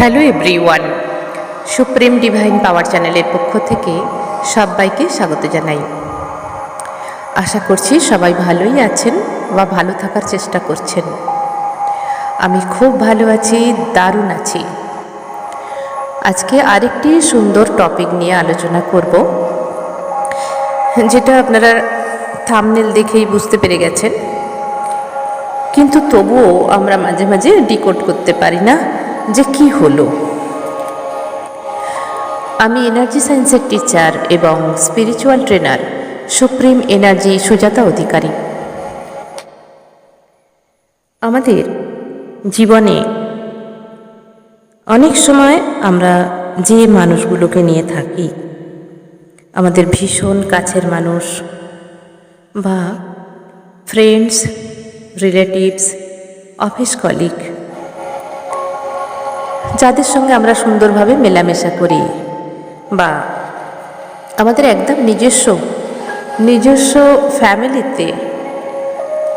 Hello everyone, supreme divine পাওয়ার চ্যানেলের পক্ষ থেকে সবাইকে স্বাগত জানাই। আশা করছি সবাই ভালোই আছেন বা ভালো থাকার চেষ্টা করছেন। আমি খুব ভালো আছি, দারুণ আছি। আজকে আরেকটি সুন্দর টপিক নিয়ে আলোচনা করব, যেটা আপনারা থাম্বনেল দেখেই বুঝতে পেরে গেছেন, কিন্তু তবুও আমরা মাঝে মাঝে ডিকোড করতে পারি না যে কি হলো। আমি এনার্জি সায়েন্সের টিচার এবং spiritual trainer supreme energy Sujata Adhikari. আমাদের জীবনে অনেক সময় আমরা যে মানুষগুলোকে নিয়ে থাকি, আমাদের ভীষণ কাছের মানুষ বা ফ্রেন্ডস, রিলেটিভস, অফিস কলিগ, যাদের সঙ্গে আমরা সুন্দরভাবে মেলামেশা করি, বা আমাদের একদম নিজস্ব ফ্যামিলিতে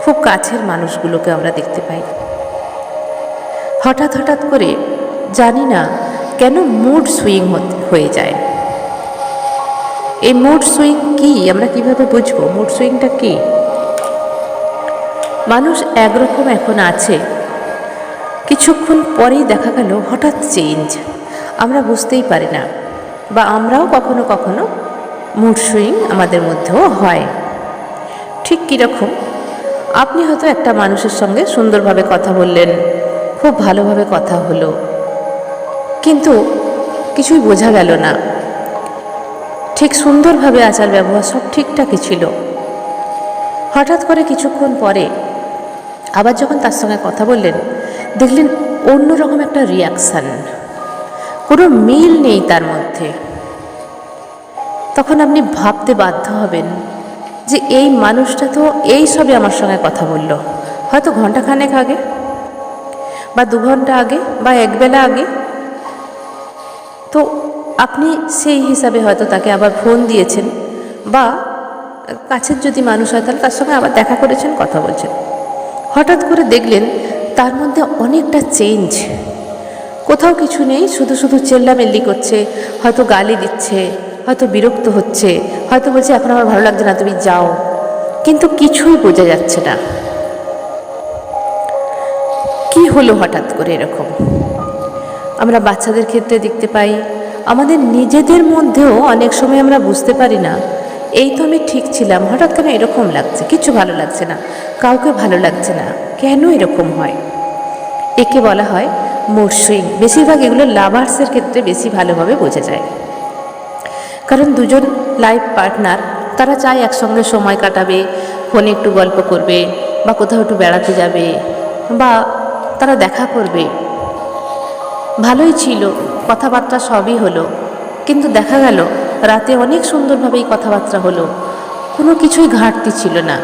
খুব কাছের মানুষগুলোকে আমরা দেখতে পাই। হঠাৎ করে জানি না কেন মুড সুইং হয়ে যায়। এই মুড সুইং কি, আমরা কিভাবে বুঝবো মুড সুইংটা কি? মানুষ একরকম এখন আছে, কিছুক্ষণ পরেই দেখা গেল হঠাৎ চেঞ্জ, আমরা বুঝতেই পারি না, বা আমরাও কখনো কখনো মুড সুইং আমাদের মধ্যেও হয়। ঠিক কীরকম, আপনি হয়তো একটা মানুষের সঙ্গে সুন্দরভাবে কথা বললেন, খুব ভালোভাবে কথা হলো, কিন্তু কিছুই বোঝা গেল না, ঠিক সুন্দরভাবে আচার ব্যবহার সব ঠিকঠাকই ছিল। হঠাৎ করে কিছুক্ষণ পরে আবার যখন তার সঙ্গে কথা বললেন, দেখলেন অন্যরকম একটা রিয়াকশান, কোনো মিল নেই তার মধ্যে। তখন আপনি ভাবতে বাধ্য হবেন যে এই মানুষটা তো এই সবে আমার সঙ্গে কথা বলল, হয়তো ঘন্টাখানেক আগে বা 2 ঘন্টা আগে বা একবেলা আগে। তো আপনি সেই হিসাবে হয়তো তাকে আবার ফোন দিয়েছেন, বা কাছের যদি মানুষ হয় তাহলে তার সঙ্গে আবার দেখা করেছেন, কথা বলছেন। হঠাৎ করে দেখলেন তার মধ্যে অনেকটা চেঞ্জ, কোথাও কিছু নেই, শুধু চেল্লামেল্লি করছে, হয়তো গালি দিচ্ছে, হয়তো বিরক্ত হচ্ছে, হয়তো বলছে এখন আমার ভালো লাগছে না, তুমি যাও, কিন্তু কিছুই বোঝা যাচ্ছে না কি হলো হঠাৎ করে এরকম। আমরা বাচ্চাদের ক্ষেত্রে দেখতে পাই, আমাদের নিজেদের মধ্যেও অনেক সময় আমরা বুঝতে পারি না, এই তো আমি ঠিক ছিলাম, হঠাৎ কেন এরকম লাগছে, কিছু ভালো লাগছে না, কাউকে ভালো লাগছে না, কেন এরকম হয়? একে বলা হয় মুড সুইং। বেশিরভাগ এগুলো লাভার্সের ক্ষেত্রে বেশি ভালোভাবে বোঝা যায়, কারণ দুজন লাইফ পার্টনার তারা চায় একসঙ্গে সময় কাটাবে, ফোনে একটু গল্প করবে, বা কোথাও একটু বেড়াতে যাবে, বা তারা দেখা করবে। ভালোই ছিল, কথাবার্তা সবই হলো, কিন্তু দেখা গেল রাতে অনেক সুন্দরভাবেই কথাবার্তা হলো, কোনো কিছুই ঘাটতি ছিল না,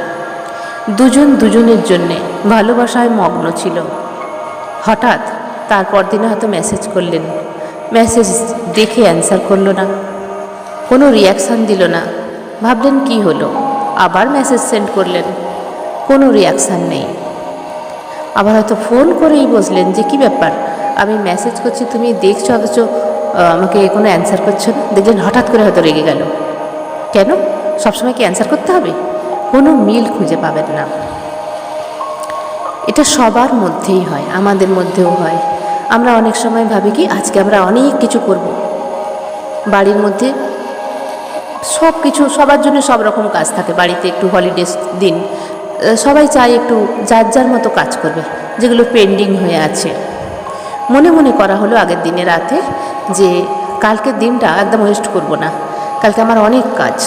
দুজন দুজনের জন্যে ভালোবাসায় মগ্ন ছিল। হঠাৎ তারপর দিনে হয়তো মেসেজ করলেন, মেসেজ দেখে অ্যান্সার করলো না, কোনো রিয়াকশান দিল না, ভাবলেন কি হলো, আবার মেসেজ সেন্ড করলেন, কোনো রিয়াকশান নেই। আবার হয়তো ফোন করেই বসলেন যে কি ব্যাপার, আমি মেসেজ করছি তুমি দেখছো, অথচ আমাকে কোনো অ্যান্সার করছো না। দেখলেন হঠাৎ করে হয়তো রেগে গেল, কেন সবসময় কি অ্যান্সার করতে হবে? কোনো মিল খুঁজে পাবেন না। এটা সবার মধ্যেই হয়, আমাদের মধ্যেও হয়। আমরা অনেক সময় ভাবি কি আজকে আমরা অনেক কিছু করব, বাড়ির মধ্যে সব কিছু, সবার জন্য সব রকম কাজ থাকে, বাড়িতে একটু হলিডে দিন সবাই চায় একটু যার যার মতো কাজ করবে, যেগুলো পেন্ডিং হয়ে আছে। মনে মনে করা হলো আগের দিনে রাতে যে কালকের দিনটা একদম ওয়েস্ট করব না, কালকে আমার অনেক কাজ।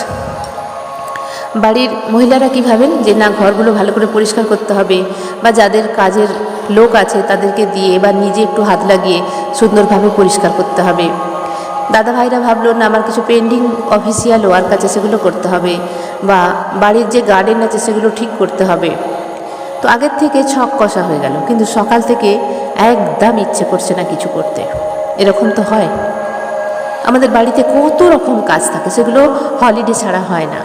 বাড়ির মহিলারা কী ভাবেন যে না, ঘরগুলো ভালো করে পরিষ্কার করতে হবে, বা যাদের কাজের লোক আছে তাদেরকে দিয়ে বা নিজে একটু হাত লাগিয়ে সুন্দরভাবে পরিষ্কার করতে হবে। দাদা ভাইরা ভাবলো না, আমার কিছু পেন্ডিং অফিসিয়াল ওয়ার্ক আছে সেগুলো করতে হবে, বা বাড়ির যে গার্ডেন আছে সেগুলো ঠিক করতে হবে। তো আগের থেকে ছক কষা হয়ে গেল, কিন্তু সকাল থেকে একদম ইচ্ছে করছে না কিছু করতে। এরকম তো হয়, আমাদের বাড়িতে কত রকম কাজ থাকে, সেগুলো হলিডে ছাড়া হয় না।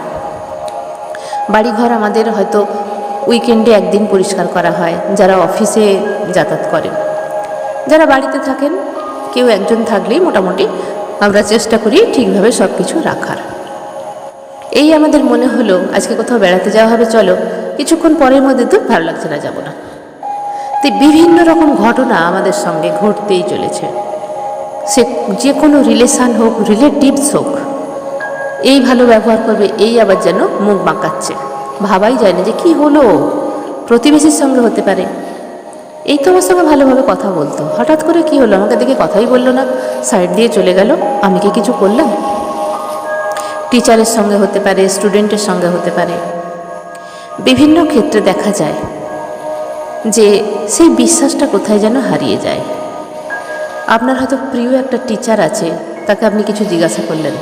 বাড়িঘর আমাদের হয়তো উইকেন্ডে একদিন পরিষ্কার করা হয়, যারা অফিসে যাতায়াত করেন। যারা বাড়িতে থাকেন কেউ একজন থাকলেই মোটামুটি আমরা চেষ্টা করি ঠিকভাবে সব কিছু রাখার। এই আমাদের মনে হলো আজকে কোথাও বেড়াতে যাওয়া হবে, চলো, কিছুক্ষণ পরের মধ্যে তো ভালো লাগছে না, যাব না। তো বিভিন্ন রকম ঘটনা আমাদের সঙ্গে ঘটতেই চলেছে, সে যে কোনো রিলেশান হোক, রিলেটিভস হোক, এই ভালো ব্যবহার করবে, এই আবার যেন মুখ বাঁকাচ্ছে, ভাবাই যায় না যে কি হলো। প্রতিবেশীর সঙ্গে হতে পারে, এই তো আমার সঙ্গে ভালোভাবে কথা বলতো, হঠাৎ করে কি হলো, আমাকে দেখে কথাই বললো না, সাইড দিয়ে চলে গেল, আমি কি কিছু করলাম? টিচারের সঙ্গে হতে পারে, স্টুডেন্টের সঙ্গে হতে পারে। বিভিন্ন ক্ষেত্রে দেখা যায় যে সেই বিশ্বাসটা কোথায় যেন হারিয়ে যায়। আপনার হয়তো প্রিয় একটা টিচার আছে, তাকে আপনি কিছু জিজ্ঞাসা করলেন,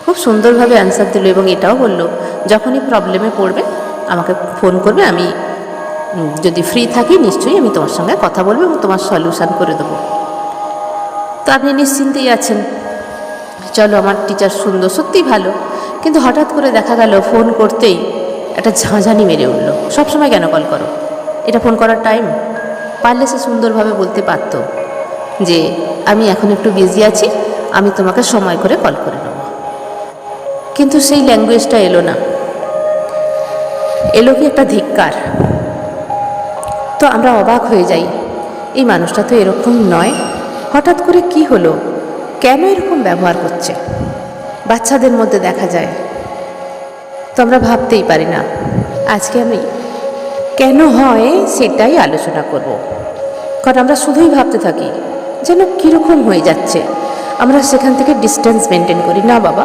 খুব সুন্দরভাবে অ্যান্সার দিল এবং এটাও বলল যখনই প্রবলেমে পড়বে আমাকে ফোন করবে, আমি যদি ফ্রি থাকি নিশ্চয়ই আমি তোমার সঙ্গে কথা বলবো এবং তোমার সলিউশন করে দেবো। তো আপনি নিশ্চিন্তেই আছেন, চলো আমার টিচার সুন্দর, সত্যিই ভালো। কিন্তু হঠাৎ করে দেখা গেল ফোন করতেই একটা ঝাঁঝানি মেরে উঠল, সবসময় কেন কল করো, এটা ফোন করার টাইম? পারলে সে সুন্দরভাবে বলতে পারত যে আমি এখন একটু বিজি আছি, আমি তোমাকে সময় করে কল করে নেব। কিন্তু সেই ল্যাঙ্গুয়েজটা এলো না, এলো কি একটা ধিক্কার। তো আমরা অবাক হয়ে যাই, এই মানুষটা তো এরকম নয়, হঠাৎ করে কি হলো, কেন এরকম ব্যবহার করছে? বাচ্চাদের মধ্যে দেখা যায়। তো আমরা ভাবতেই পারি না। আজকে আমি কেন হয় সেটাই আলোচনা করব, কারণ আমরা শুধুই ভাবতে থাকি যেন কীরকম হয়ে যাচ্ছে। আমরা সেখান থেকে ডিস্টেন্স মেনটেন করি, না বাবা,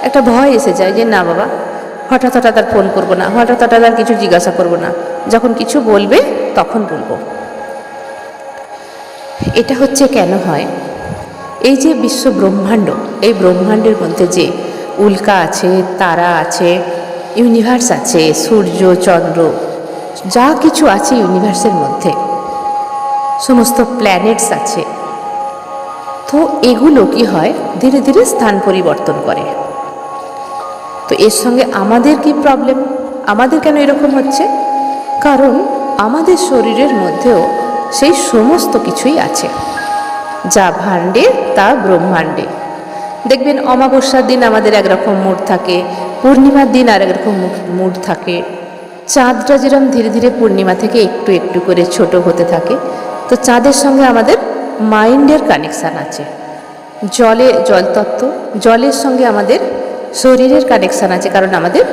একটা ভয় এসে যায় যে না বাবা, হঠাৎ হঠাৎ আর ফোন করবো না, হঠাৎ হঠাৎ আর কিছু জিজ্ঞাসা করবো না, যখন কিছু বলবে তখন বলবো। এটা হচ্ছে কেন হয়, এই যে বিশ্ব ব্রহ্মাণ্ড, এই ব্রহ্মাণ্ডের মধ্যে যে উল্কা আছে, তারা আছে, ইউনিভার্স আছে, সূর্য চন্দ্র যা কিছু আছে ইউনিভার্সের মধ্যে, সমস্ত প্ল্যানেটস আছে, তো এগুলো কি হয় ধীরে ধীরে স্থান পরিবর্তন করে। তো এর সঙ্গে আমাদের কি প্রবলেম, আমাদের কেন এরকম হচ্ছে? কারণ আমাদের শরীরের মধ্যেও সেই সমস্ত কিছুই আছে, যা ভাণ্ডে তা ব্রহ্মাণ্ডে। দেখবেন অমাবস্যার দিন আমাদের একরকম মুড থাকে, পূর্ণিমার দিন আর একরকম মুড থাকে। চাঁদটা যেরকম ধীরে ধীরে পূর্ণিমা থেকে একটু একটু করে ছোট হতে থাকে, তো চাঁদের সঙ্গে আমাদের মাইন্ডের কানেকশান আছে। জলতত্ত্ব, জলের সঙ্গে আমাদের শরীরের কানেকশান আছে, কারণ আমাদের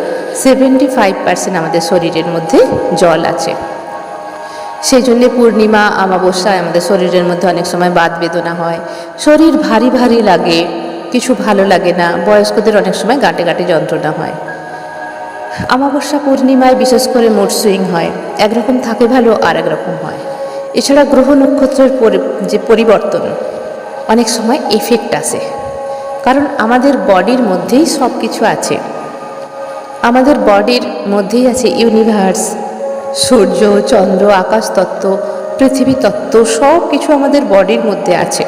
75% আমাদের শরীরের মধ্যে জল আছে। সেই জন্যে পূর্ণিমা অমাবস্যায় আমাদের শরীরের মধ্যে অনেক সময় বাত বেদনা হয়, শরীর ভারী ভারী লাগে, কিছু ভালো লাগে না, বয়স্কদের অনেক সময় গাঁটে গাঁটে যন্ত্রণা হয়। অমাবস্যা পূর্ণিমায় বিশেষ করে মুড সুইং হয়, একরকম থাকে ভালো আর একরকম হয়। এছাড়া গ্রহ নক্ষত্রের যে পরিবর্তন অনেক সময় এফেক্ট আসে, কারণ আমাদের বডির মধ্যেই সব কিছু আছে, আমাদের বডির মধ্যেই আছে ইউনিভার্স, সূর্য চন্দ্র আকাশতত্ত্ব পৃথিবী তত্ত্ব, সব কিছু আমাদের বডির মধ্যে আছে।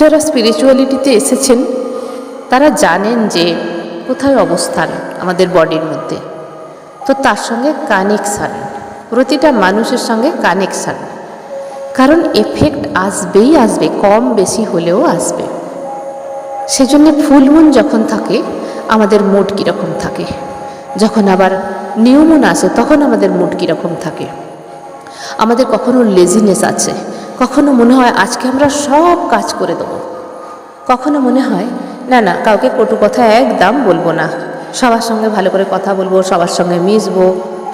যারা স্পিরিচুয়ালিটিতে এসেছেন তারা জানেন যে কোথায় অবস্থান আমাদের বডির মধ্যে, তো তার সঙ্গে কানেকশান, প্রতিটা মানুষের সঙ্গে কানেকশান, কারণ এফেক্ট আসবেই আসবে, কম বেশি হলেও আসবে। সেজন্য ফুল মুন যখন থাকে আমাদের মুড কীরকম থাকে, যখন আবার নিউ মুন আসে তখন আমাদের মুড কীরকম থাকে। আমাদের কখনো লেজিনেস আছে, কখনো মনে হয় আজকে আমরা সব কাজ করে দেবো, কখনো মনে হয় না না কাউকে কটু কথা একদম বলবো না, সবার সঙ্গে ভালো করে কথা বলবো, সবার সঙ্গে মিশবো,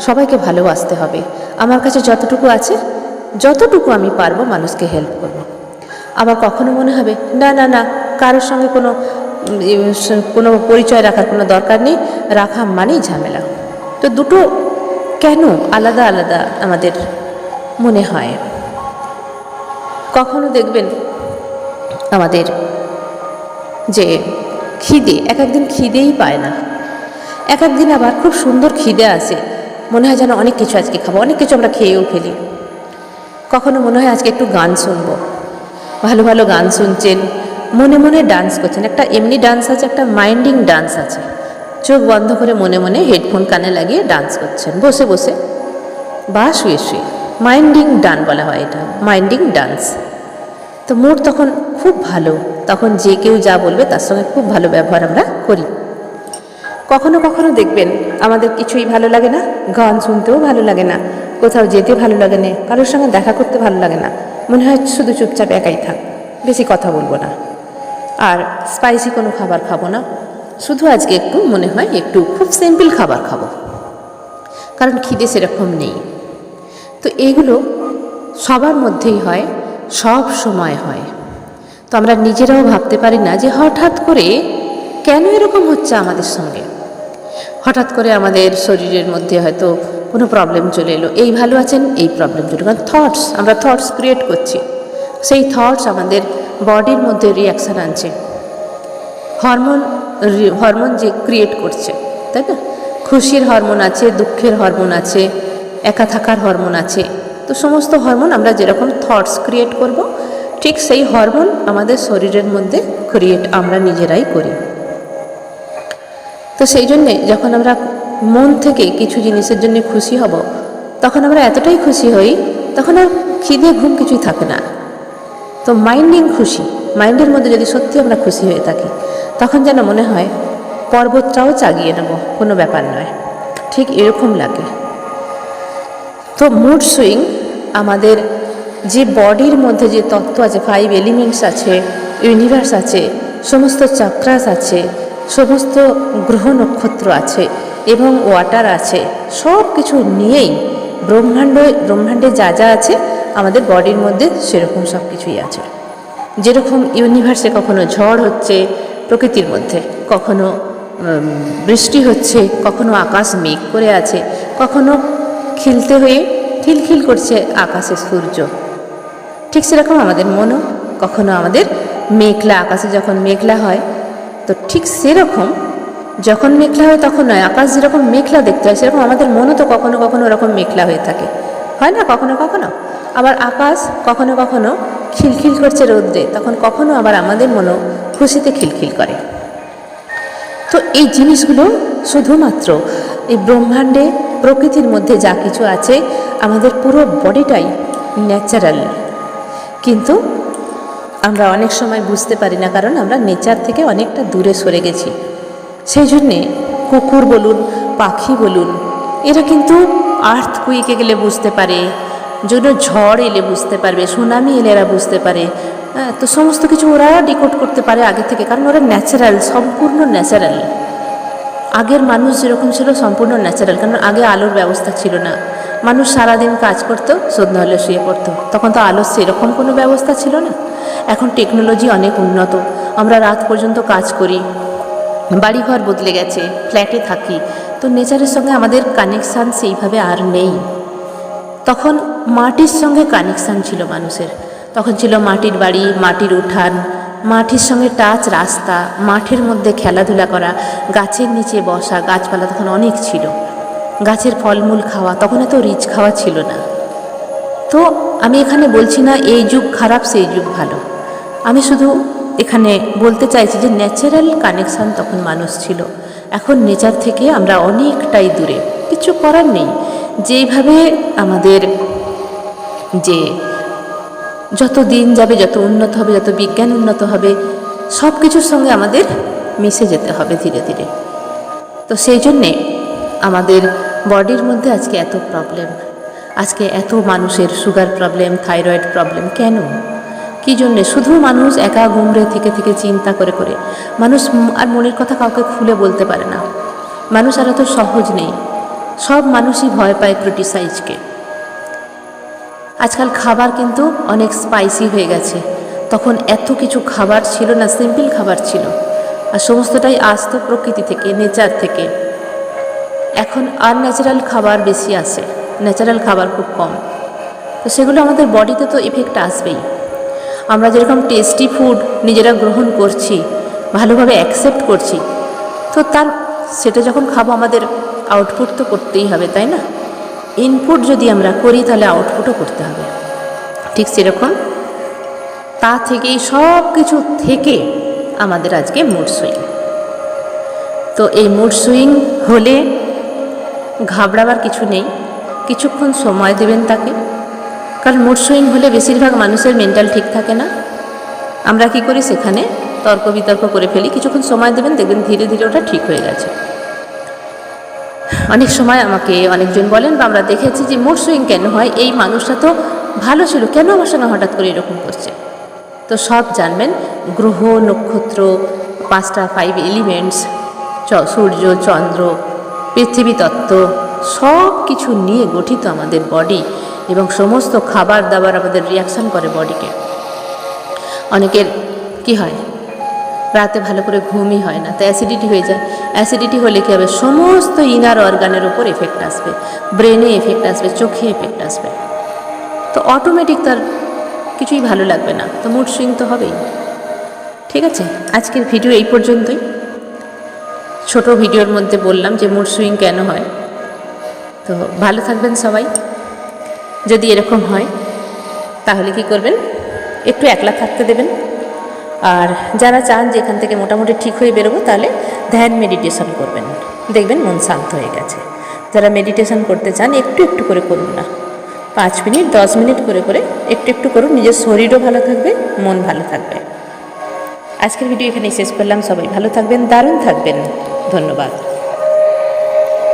সবাইকে ভালোবাসতে হবে, আমার কাছে যতটুকু আছে যতটুকু আমি পারবো মানুষকে হেল্প করব। আবার কখনো মনে হবে না না না কারোর সঙ্গে কোনো পরিচয় রাখার কোনো দরকার নেই, রাখা মানেই ঝামেলা। তো দুটো কেন আলাদা আলাদা আমাদের মনে হয়। কখনো দেখবেন আমাদের যে খিদে, এক একদিন খিদেই পায় না, এক একদিন আবার খুব সুন্দর খিদে আসে, মনে হয় যেন অনেক কিছু আজকে খাবো, অনেক কিছু আমরা খেয়েও ফেলি। কখনো মনে হয় আজকে একটু গান শুনবো, ভালো ভালো গান শুনছেন, মনে মনে ডান্স করছেন। একটা এমনি ডান্স আছে, একটা মাইন্ডিং ডান্স আছে, চোখ বন্ধ করে মনে মনে হেডফোন কানে লাগিয়ে ডান্স করছেন, বসে বসে বা শুয়ে শুয়ে। মাইন্ডিং ডান বলা হয় এটা, মাইন্ডিং ডান্স। তো মুড তখন খুব ভালো, তখন যে কেউ যা বলবে তার সঙ্গে খুব ভালো ব্যবহার আমরা করি। কখনো কখনো দেখবেন আমাদের কিছুই ভালো লাগে না, গান শুনতেও ভালো লাগে না, কোথাও যেতে ভালো লাগে না, কারোর সঙ্গে দেখা করতে ভালো লাগে না, মনে হয় শুধু চুপচাপ একাই থাক, বেশি কথা বলবো না, আর স্পাইসি কোনো খাবার খাবো না, শুধু আজকে একটু মনে হয় একটু খুব সিম্পল খাবার খাবো, কারণ খিদে সেরকম নেই। তো এইগুলো সবার মধ্যেই হয়, সব সময় হয়। তো আমরা নিজেরাও ভাবতে পারি না যে হঠাৎ করে কেন এরকম হচ্ছে আমাদের সঙ্গে। হঠাৎ করে আমাদের শরীরের মধ্যে হয়তো কোনো প্রবলেম চলে এলো, এই ভালো আছেন, এই প্রবলেম চলে, কারণ আমরা থটস ক্রিয়েট করছি, সেই থটস আমাদের বডির মধ্যে রিয়াকশান আনছে, হরমোন যে ক্রিয়েট করছে, তাই না? খুশির হরমোন আছে, দুঃখের হরমোন আছে, একা থাকার হরমোন আছে। তো সমস্ত হরমোন আমরা যেরকম থটস ক্রিয়েট করব, ঠিক সেই হরমোন আমাদের শরীরের মধ্যে ক্রিয়েট আমরা নিজেরাই করি। তো সেই জন্যে যখন আমরা মন থেকে কিছু জিনিসের জন্য খুশি হব, তখন আমরা এতটাই খুশি হই, তখন আর খিদে ঘুম কিছুই থাকে না। তো মাইন্ডিং খুশি, মাইন্ডের মধ্যে যদি সত্যি আমরা খুশি হয়ে থাকি, তখন যেন মনে হয় পর্বতটাও চাগিয়ে নেব, কোনো ব্যাপার নয়, ঠিক এরকম লাগে। তো মুড সুইং আমাদের যে বডির মধ্যে যে তত্ত্ব আছে, 5 এলিমেন্টস আছে, ইউনিভার্স আছে, সমস্ত চক্রাস আছে, সমস্ত গ্রহ নক্ষত্র আছে এবং ওয়াটার আছে, সব কিছু নিয়েই ব্রহ্মাণ্ডে যা যা আছে আমাদের বডির মধ্যে সেরকম সব কিছুই আছে। যেরকম ইউনিভার্সে কখনো ঝড় হচ্ছে প্রকৃতির মধ্যে, কখনো বৃষ্টি হচ্ছে, কখনো আকাশ মেঘ করে আছে, কখনো খিলতে হয়ে খিলখিল করছে আকাশে সূর্য, ঠিক সেরকম আমাদের মনও কখনো আমাদের মেঘলা, আকাশে যখন মেঘলা হয়, তো ঠিক সেরকম যখন মেঘলা হয় তখন নয়, আকাশ যেরকম মেঘলা দেখতে হয় সেরকম আমাদের মনও তো কখনো কখনো ওরকম মেঘলা হয়ে থাকে, হয় না? কখনো কখনো আবার আকাশ কখনো কখনো খিলখিল করছে রৌদ্রে, তখন কখনো আবার আমাদের মনও খুশিতে খিলখিল করে। তো এই জিনিসগুলো শুধুমাত্র এই ব্রহ্মাণ্ডে প্রকৃতির মধ্যে যা কিছু আছে, আমাদের পুরো বডিটাই ন্যাচারাল, কিন্তু আমরা অনেক সময় বুঝতে পারি না, কারণ আমরা নেচার থেকে অনেকটা দূরে সরে গেছি। সেই জন্যে কুকুর বলুন, পাখি বলুন, এরা কিন্তু আর্থকুইকে গেলে বুঝতে পারে, জন্য ঝড় এলে বুঝতে পারবে, সুনামি এলে এরা বুঝতে পারে, হ্যাঁ, তো সমস্ত কিছু ওরা ডিকোড করতে পারে আগে থেকে, কারণ ওরা ন্যাচারাল, সম্পূর্ণ ন্যাচারাল। আগের মানুষ যেরকম ছিল সম্পূর্ণ ন্যাচারাল, কারণ আগে আলোর ব্যবস্থা ছিল না, মানুষ সারাদিন কাজ করতো, সন্ধ্যা হলে শুয়ে পড়তো, তখন তো আলোর সেরকম কোনো ব্যবস্থা ছিল না। এখন টেকনোলজি অনেক উন্নত, আমরা রাত পর্যন্ত কাজ করি, বাড়িঘর বদলে গেছে, ফ্ল্যাটে থাকি, তো নেচারের সঙ্গে আমাদের কানেকশান সেইভাবে আর নেই। তখন মাটির সঙ্গে কানেকশান ছিল মানুষের, তখন ছিল মাটির বাড়ি, মাটির উঠান, মাটির সঙ্গে টাচ রাস্তা, মাঠের মধ্যে খেলাধুলা করা, গাছের নিচে বসা, গাছপালা তখন অনেক ছিল, গাছের ফলমূল খাওয়া, তখন এত রিচ খাওয়া ছিল না। তো আমি এখানে বলছি না এই যুগ খারাপ সেই যুগ ভালো, আমি শুধু এখানে বলতে চাইছি যে ন্যাচারাল কানেকশান তখন মানুষ ছিল, এখন নেচার থেকে আমরা অনেকটাই দূরে। কিছু করার নেই, যেইভাবে আমাদের যে যত দিন যাবে, যত উন্নত হবে, যত বিজ্ঞান উন্নত হবে, সব কিছুর সঙ্গে আমাদের মিশে যেতে হবে ধীরে ধীরে। তো সেই জন্যে আমাদের বডির মধ্যে আজকে এত প্রবলেম, আজকে এত মানুষের সুগার প্রবলেম, থাইরয়েড প্রবলেম, কেন, কী জন্যে? শুধু মানুষ একা গুমড়ে থেকে থেকে চিন্তা করে করে, মানুষ আর মনের কথা কাউকে খুলে বলতে পারে না, মানুষ আর এত সহজ নেই, সব মানুষই ভয় পায় ক্রিটিসাইজকে। আজকাল খাবার কিন্তু অনেক স্পাইসি হয়ে গেছে, তখন এত কিছু খাবার ছিল না, সিম্পল খাবার ছিল, আর সমস্তটাই আসতো প্রকৃতি থেকে, নেচার থেকে। এখন আনন্যাচারাল খাবার বেশি আসে, ন্যাচারাল খাবার খুব কম, তো সেগুলো আমাদের বডিতে তো ইফেক্ট আসবেই। আমরা যেরকম টেস্টি ফুড নিজেরা গ্রহণ করছি, ভালোভাবে অ্যাকসেপ্ট করছি, তো সেটা যখন খাবো আমাদের আউটপুট তো করতেই হবে, তাই না? ইনপুট যদি আমরা করি তাহলে আউটপুটও করতে হবে, ঠিক সেরকম তা থেকেই সব কিছু থেকে আমাদের আজকে মুড সুইং। তো এই মুড সুইং হলে ঘাবড়াবার কিছু নেই, কিছুক্ষণ সময় দেবেন তাকে, কারণ মুড সুইং হলে বেশিরভাগ মানুষের মেন্টাল ঠিক থাকে না, আমরা কি করি সেখানে তর্ক বিতর্ক করে ফেলি, কিছুক্ষণ সময় দেবেন, দেখবেন ধীরে ধীরে ওটা ঠিক হয়ে গেছে। অনেক সময় আমাকে অনেকজন বলেন বা আমরা দেখেছি যে মুড সুইং কেন হয়, এই মানুষটা তো ভালো ছিল, কেন আমার সঙ্গে হঠাৎ করে এরকম করছে। তো সব জানবেন, গ্রহ নক্ষত্র, 5টা 5 এলিমেন্টস, সূর্য চন্দ্র পৃথিবী তত্ত্ব সব কিছু নিয়ে গঠিত আমাদের বডি, এবং সমস্ত খাবার দাবার আমাদের রিয়াকশান করে বডিকে। অনেকের কি হয়, রাতে ভালো করে ঘুমই হয় না, তো অ্যাসিডিটি হয়ে যায়। অ্যাসিডিটি হলে কী হবে, সমস্ত ইনার অর্গানের উপর এফেক্ট আসবে, ব্রেনে এফেক্ট আসবে, চোখে এফেক্ট আসবে, তো অটোমেটিক তার কিছুই ভালো লাগবে না, তো মুড সুইং তো হবেই। ঠিক আছে, আজকের ভিডিও এই পর্যন্তই। ছোট ভিডিওর মধ্যে বললাম যে মুড সুইং কেন হয়। তো ভালো থাকবেন সবাই। যদি এরকম হয় তাহলে কি করবেন, একটু একলা থাকতে দেবেন। আর যারা চান যে এখান থেকে মোটামুটি ঠিক হয়ে বেরোবো, তাহলে ধ্যান মেডিটেশন করবেন, দেখবেন মন শান্ত হয়ে গেছে। যারা মেডিটেশন করতে চান একটু একটু করে করুন না, 5 মিনিট 10 মিনিট করে করে একটু একটু করুন, নিজের শরীরও ভালো থাকবে, মন ভালো থাকবে। আজকের ভিডিও এখানে শেষ করলাম। সবাই ভালো থাকবেন, দারুণ থাকবেন। ধন্যবাদ।